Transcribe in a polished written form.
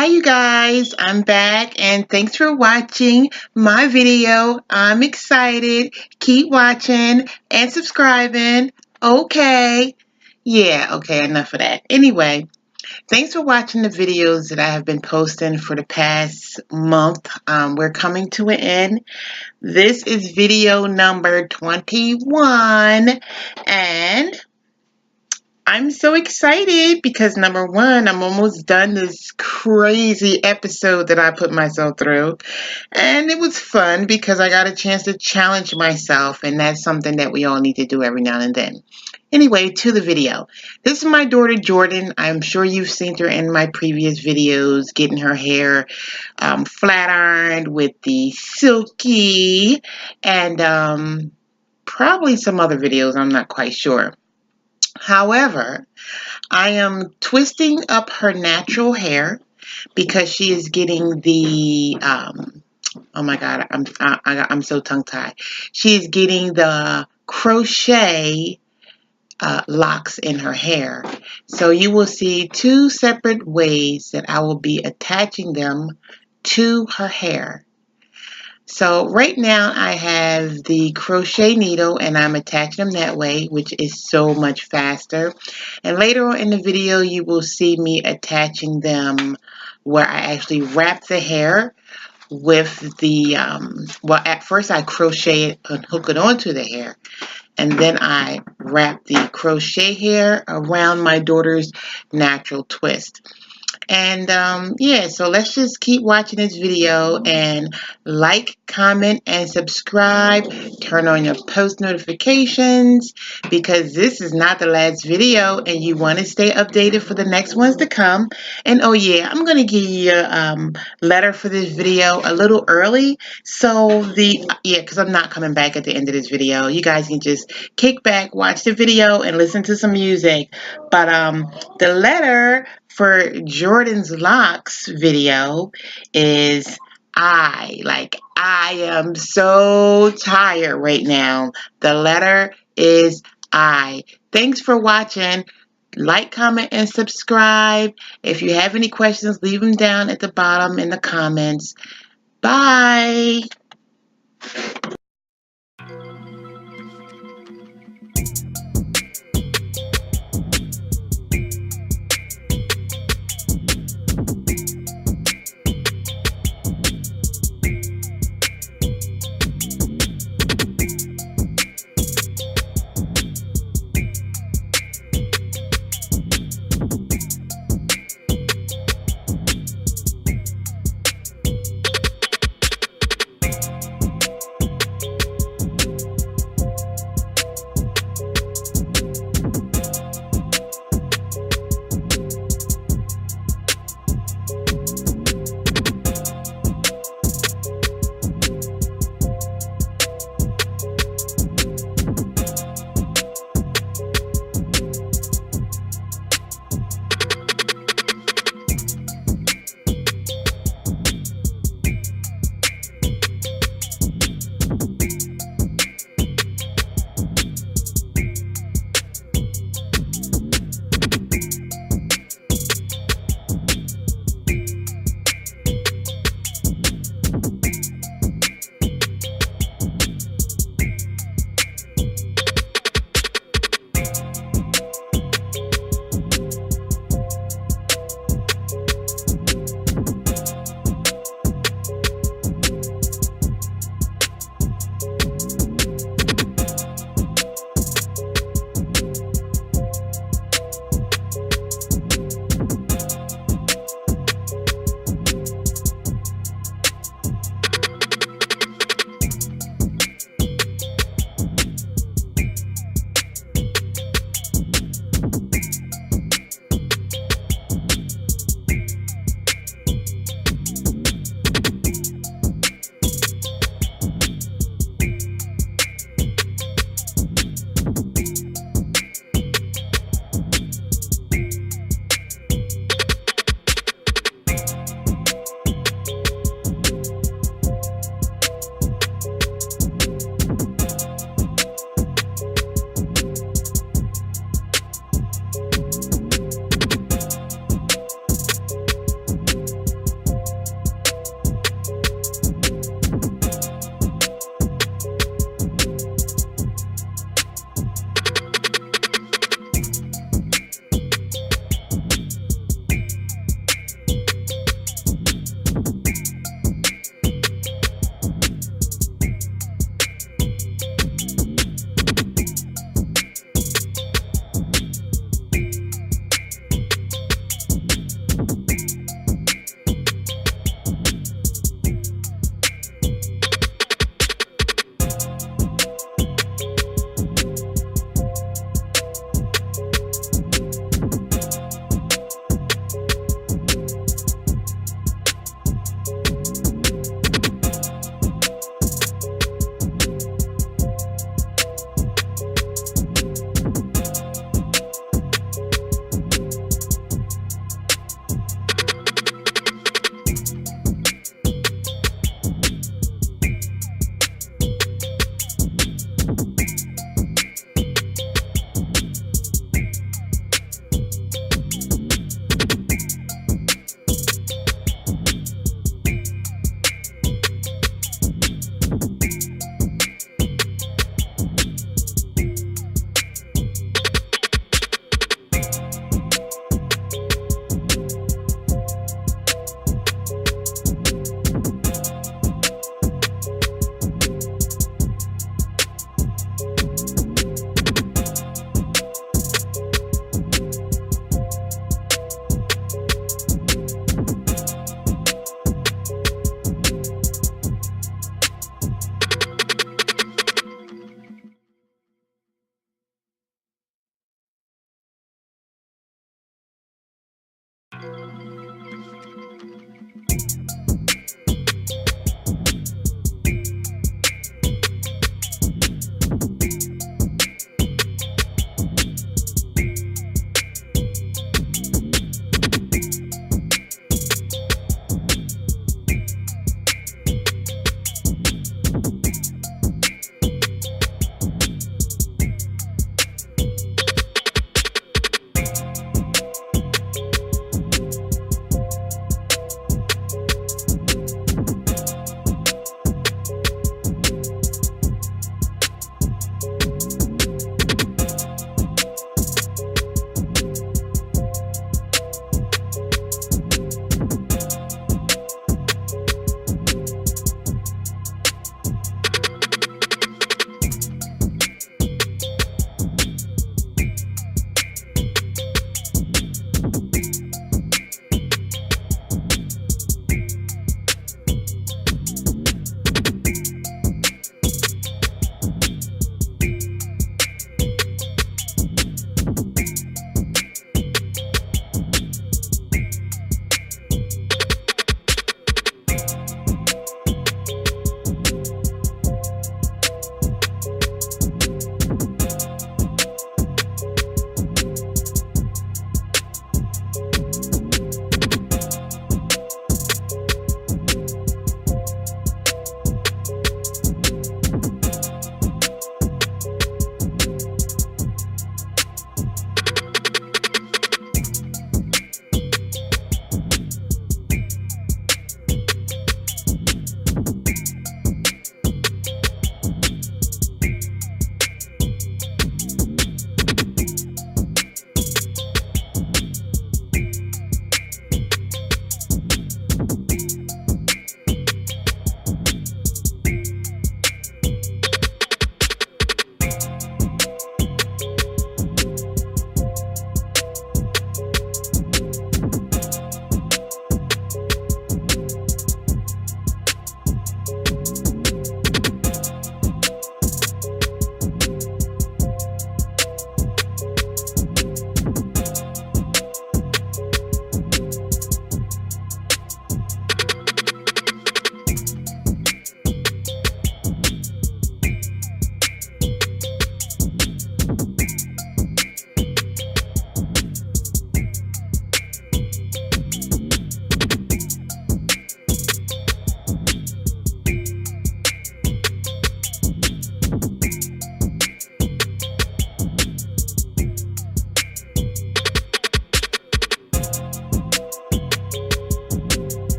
Hi you guys, I'm back and thanks for watching my video. I'm excited. Keep watching and subscribing. Okay. Yeah, okay, enough of that. Anyway, thanks for watching the videos that I have been posting for the past month. We're coming to an end. This is video number 21 and I'm so excited because number one, I'm almost done this crazy episode that I put myself through. And it was fun because I got a chance to challenge myself, and that's something that we all need to do every now and then. Anyway, to the video. This is my daughter Jordyn. I'm sure you've seen her in my previous videos getting her hair flat ironed with the silky and probably some other videos. I'm not quite sure. However, I am twisting up her natural hair because she is getting the oh my god, I'm so tongue tied. She is getting the crochet locks in her hair. So you will see two separate ways that I will be attaching them to her hair. So right now I have the crochet needle and I'm attaching them that way, which is so much faster. And later on in the video, you will see me attaching them where I actually wrap the hair with the, well, at first I crochet it and hook it onto the hair. And then I wrap the crochet hair around my daughter's natural twist. And yeah, so let's just keep watching this video and like, comment, and subscribe. Turn on your post notifications because this is not the last video and you want to stay updated for the next ones to come. And oh yeah, I'm going to give you a letter for this video a little early. So because I'm not coming back at the end of this video. You guys can just kick back, watch the video, and listen to some music. But the letter for Jordyn's Locs video is I am so tired right now. The letter is I. Thanks for watching. Like, comment, and subscribe. If you have any questions, leave them down at the bottom in the comments. Bye.